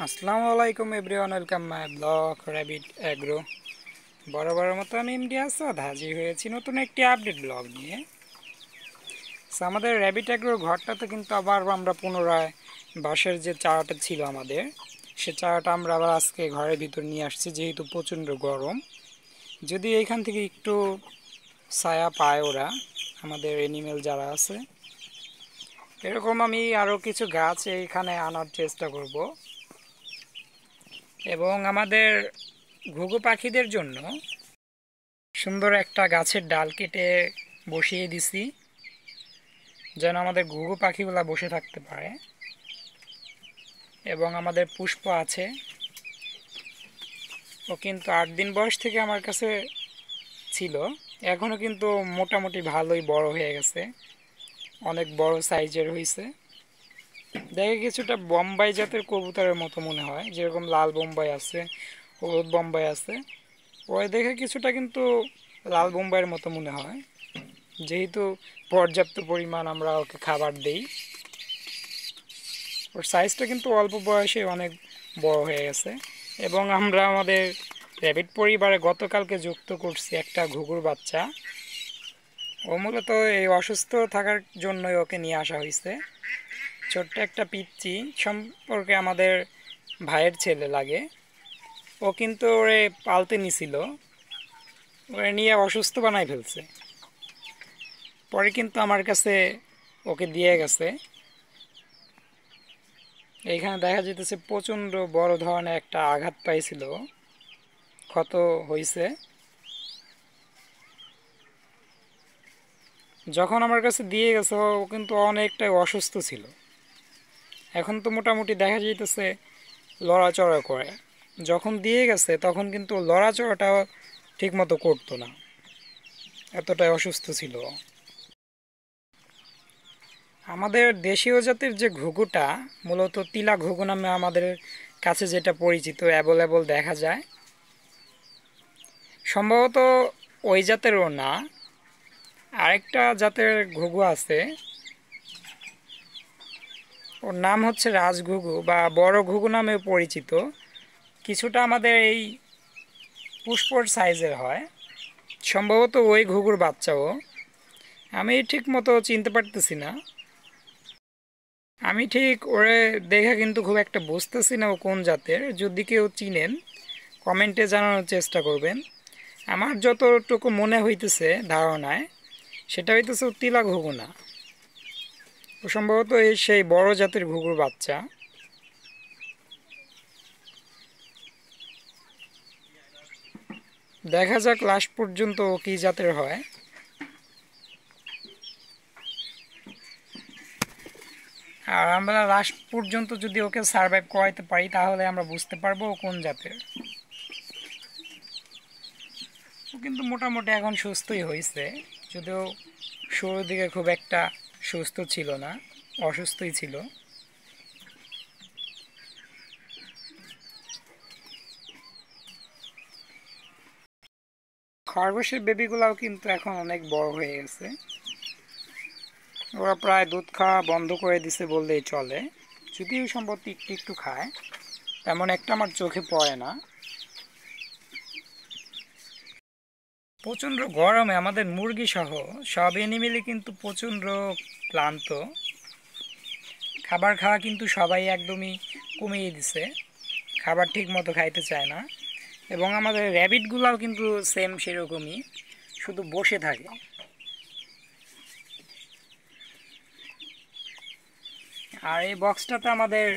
আসসালামু আলাইকুম everyone, welcome my blog rabbit agro. বরাবরের মতো আমি এমডি আসাদ হাজির হয়েছি নতুন একটি আপডেট ব্লগ নিয়ে। আমাদের র্যাবিট অ্যাগ্রোর ঘরটাতে কিন্তু আবার আমরা পুনরায় বাঁশের যে চারাটা ছিল আমাদের, সে চারাটা আমরা আবার আজকে ঘরের ভিতর নিয়ে আসছি, যেহেতু প্রচণ্ড গরম। যদি এইখান থেকে একটু ছায়া পায় ওরা, আমাদের এনিমেল যারা আছে, এরকম আমি আরও কিছু গাছ এইখানে আনার চেষ্টা করব। এবং আমাদের ঘুঘু পাখিদের জন্য সুন্দর একটা গাছের ডাল কেটে বসিয়ে দিছি, যেন আমাদের ঘুঘু পাখিগুলা বসে থাকতে পারে। এবং আমাদের পুষ্প আছে, ও কিন্তু 8 দিন বয়স থেকে আমার কাছে ছিল, এখনও কিন্তু মোটামুটি ভালোই বড় হয়ে গেছে, অনেক বড় সাইজের হয়েছে। দেখে কিছুটা বোম্বাই জাতের কবুতরের মতো মনে হয়, যেরকম লাল বোম্বাই আছে, হলুদ বোম্বাই আছে, ওই দেখে কিছুটা কিন্তু লাল বোম্বাইয়ের মতো মনে হয়, যেহেতু পর্যাপ্ত পরিমাণ আমরা ওকে খাবার দেই। ওর সাইজটা কিন্তু অল্প বয়সে অনেক বড় হয়ে গেছে। এবং আমরা আমাদের র্যাবিট পরিবারে গতকালকে যুক্ত করছি একটা ঘুঘুর বাচ্চা। ও মূলত এই অসুস্থ থাকার জন্যই ওকে নিয়ে আসা হয়েছে। ছোট্ট একটা পিচ্চি সম্পর্কে আমাদের ভাইয়ের ছেলে লাগে, ও কিন্তু ওরে পালতে নিছিল, ওরে নিয়ে অসুস্থ বানাই ফেলছে। পরে কিন্তু আমার কাছে ওকে দিয়ে গেছে। এইখানে দেখা যেতেছে প্রচণ্ড বড় ধরনের একটা আঘাত পাইছিল, ক্ষত হয়েছে। যখন আমার কাছে দিয়ে গেছে ও কিন্তু অনেকটাই অসুস্থ ছিল। এখন তো মোটামুটি দেখা যেতেছে লড়াচড়া করে। যখন দিয়ে গেছে তখন কিন্তু লড়াচড়াটাও ঠিক মতো করতো না, এতটাই অসুস্থ ছিল। আমাদের দেশীয় জাতের যে ঘুঘুটা, মূলত তিলা ঘুঘু নামে আমাদের কাছে যেটা পরিচিত, অ্যাভেলেবল দেখা যায়, সম্ভবত ওই জাতেরও না, আরেকটা জাতের ঘুঘু আছে, ওর নাম হচ্ছে রাজঘুঘু বা বড় ঘুঘু নামেও পরিচিত। কিছুটা আমাদের এই পুষ্পর সাইজের হয়, সম্ভবত ওই ঘুঘুর বাচ্চাও। আমি ঠিক মতো চিনতে পারতেছি না, আমি ঠিক ওরে দেখে কিন্তু খুব একটা বুঝতেছি না ও কোন জাতের। যদি কেউ চিনেন কমেন্টে জানানোর চেষ্টা করবেন। আমার যতটুকু মনে হইতেছে ধারণায়, সেটা হইতেছে তিলা ঘুঘু না, ও সম্ভবত এই সেই বড় জাতের ঘুঘুর বাচ্চা। দেখা যাক লাস্ট পর্যন্ত ও কী জাতের হয়। আর আমরা লাস্ট পর্যন্ত যদি ওকে সারভাইভ করাইতে পারি, তাহলে আমরা বুঝতে পারবো ও কোন জাতের। ও কিন্তু মোটামুটি এখন সুস্থই হয়েছে, যদিও শুরুর দিকে খুব একটা সুস্থ ছিল না, অসুস্থই ছিল। খরগোশের বেবিগুলাও কিন্তু এখন অনেক বড় হয়ে গেছে, ওরা প্রায় দুধ খাওয়া বন্ধ করে দিছে বললেই চলে, যদিও সম্ভবত একটু একটু খায়, তেমন একটা আমার চোখে পড়ে না। প্রচণ্ড গরমে আমাদের মুরগি সহ সব এনিমেলই কিন্তু প্রচণ্ড ক্লান্ত, খাবার খাওয়া কিন্তু সবাই একদমই কমিয়ে দিছে, খাবার ঠিক মতো খাইতে চায় না। এবং আমাদের র্যাবিটগুলাও কিন্তু সেম সেরকমই, শুধু বসে থাকে। আর এই বক্সটাতে আমাদের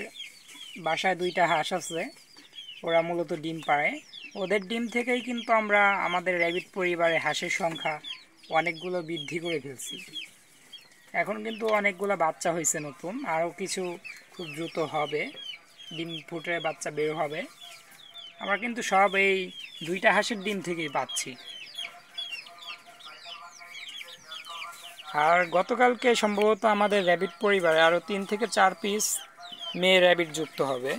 বাসায় দুইটা হাঁস আছে, ওরা মূলত ডিম পাড়ে। ওদের ডিম থেকেই কিন্তু আমরা আমাদের র্যাবিট পরিবারে হাঁসের সংখ্যা অনেকগুলো বৃদ্ধি করে ফেলছি। এখন কিন্তু অনেকগুলো বাচ্চা হয়েছে নতুন, আরও কিছু খুব দ্রুত হবে, ডিম ফুটে বাচ্চা বের হবে। আমরা কিন্তু সব এই দুইটা হাঁসের ডিম থেকেই পাচ্ছি। আর গতকালকে সম্ভবত আমাদের র্যাবিট পরিবারে আরও 3 থেকে 4 পিস মেয়ে র্যাবিট যুক্ত হবে,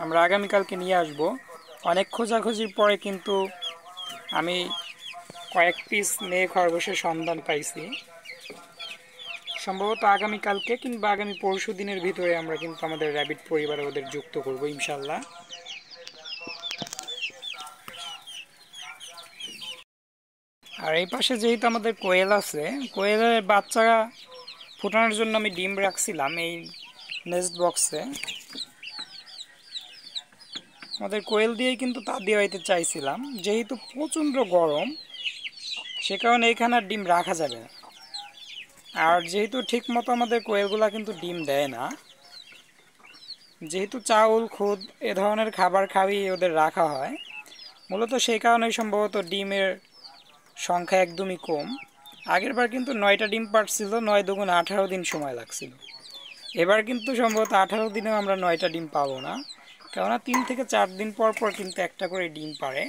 আমরা আগামীকালকে নিয়ে আসব। অনেক খোঁজাখুঁজির পরে কিন্তু আমি কয়েক পিস মেয়ে খরগোশের সন্ধান পাইছি, সম্ভবত আগামীকালকে কিংবা আগামী পরশু দিনের ভিতরে আমরা কিন্তু আমাদের র্যাবিট পরিবারে ওদের যুক্ত করব ইনশাল্লাহ। আর এই পাশে যেহেতু আমাদের কোয়েল আছে, কোয়েলের বাচ্চা ফোটানোর জন্য আমি ডিম রাখছিলাম এই নেস্ট বক্সে। আমাদের কোয়েল দিয়েই কিন্তু তা দেওয়াইতে চাইছিলাম, যেহেতু প্রচণ্ড গরম সে কারণে এখানে আর ডিম রাখা যাবে না। আর যেহেতু ঠিক মতো আমাদের কোয়েলগুলা কিন্তু ডিম দেয় না, যেহেতু চাউল খুদ এ ধরনের খাবার খাইয়ে ওদের রাখা হয়, মূলত সেই কারণেই সম্ভবত ডিমের সংখ্যা একদমই কম। আগেরবার কিন্তু 9টা ডিম পাড়ছিল, 9 দুগুণ 18 দিন সময় লাগছিল। এবার কিন্তু সম্ভবত 18 দিনেও আমরা 9টা ডিম পাবো না, কেননা 3 থেকে 4 দিন পর পর কিন্তু একটা করে ডিম পাড়ে।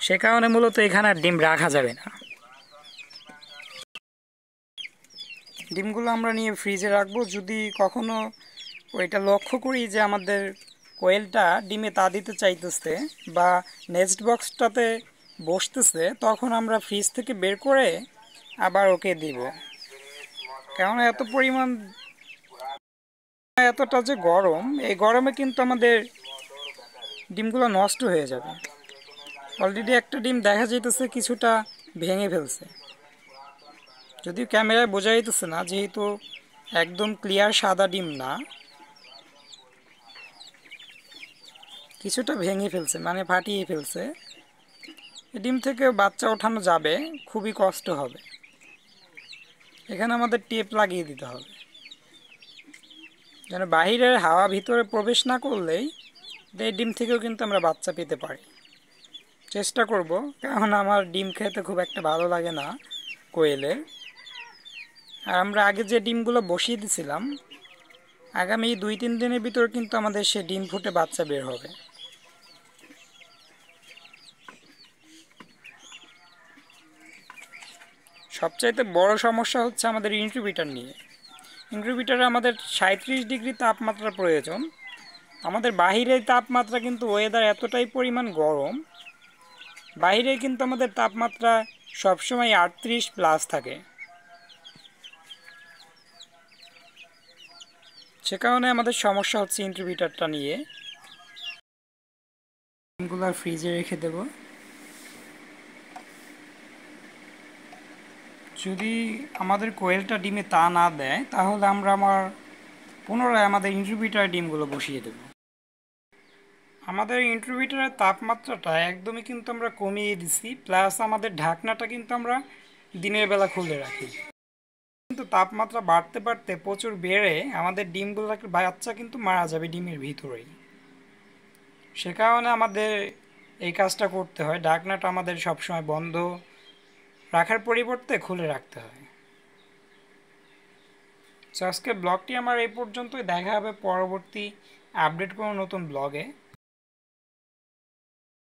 সে কারণে মূলত এখানে আর ডিম রাখা যাবে না। ডিমগুলো আমরা নিয়ে ফ্রিজে রাখবো। যদি কখনো ওইটা লক্ষ্য করি যে আমাদের কোয়েলটা ডিমে তা দিতে চাইতেছে বা নেক্সট বক্সটাতে বসতেছে, তখন আমরা ফ্রিজ থেকে বের করে আবার ওকে দিব। কারণ এত পরিমাণ এতটা যে গরম, এই গরমে কিন্তু আমাদের ডিমগুলো নষ্ট হয়ে যাবে। অলরেডি একটা ডিম দেখা যাইতেছে কিছুটা ভেঙে ফেলছে, যদিও ক্যামেরায় বোঝা যাইতেছে না যেহেতু একদম ক্লিয়ার সাদা ডিম না, কিছুটা ভেঙে ফেলছে মানে ফাটিয়ে ফেলছে। এই ডিম থেকে বাচ্চা ওঠানো যাবে, খুবই কষ্ট হবে। এখানে আমাদের টেপ লাগিয়ে দিতে হবে যেন বাহিরের হাওয়া ভিতরে প্রবেশ না করলেই এই ডিম থেকেও কিন্তু আমরা বাচ্চা পেতে পারি। চেষ্টা করব, কারণ আমার ডিম খেতে খুব একটা ভালো লাগে না কোয়েলের। আর আমরা আগে যে ডিমগুলো বসিয়ে দিয়েছিলাম, আগামী 2-3 দিনের ভিতর কিন্তু আমাদের সে ডিম ফুটে বাচ্চা বের হবে। সবচাইতে বড় সমস্যা হচ্ছে আমাদের ইনকিউবেটর নিয়ে। ইনকিউবেটরে আমাদের 37 ডিগ্রি তাপমাত্রা প্রয়োজন। আমাদের বাহিরের তাপমাত্রা কিন্তু ওয়েদার এতটাই পরিমাণ গরম, বাইরে কিন্তু আমাদের তাপমাত্রা সবসময় 38+ থাকে। সে কারণে আমাদের সমস্যা হচ্ছে ইনকিউবেটরটা নিয়ে। ডিমগুলো ফ্রিজে রেখে দেব। যদি আমাদের কোয়েলটা ডিমে তা না দেয়, তাহলে আমরা পুনরায় আমাদের ইনকিউবেটরে ডিমগুলো বসিয়ে দেব। আমাদের ইনকিউবেটরের তাপমাত্রাটা একদমই কিন্তু আমরা কমিয়ে দিছি, প্লাস আমাদের ঢাকনাটা কিন্তু আমরা দিনের বেলা খুলে রাখি। কিন্তু তাপমাত্রা বাড়তে বাড়তে প্রচুর বেড়ে আমাদের ডিমগুলোর বাচ্চা কিন্তু মারা যাবে ডিমের ভিতরেই। সে কারণে আমাদের এই কাজটা করতে হয়, ঢাকনাটা আমাদের সবসময় বন্ধ রাখার পরিবর্তে খুলে রাখতে হয়। সো আজকের ব্লগটি আমার এই পর্যন্তই। দেখা হবে পরবর্তী আপডেট কোনো নতুন ব্লগে।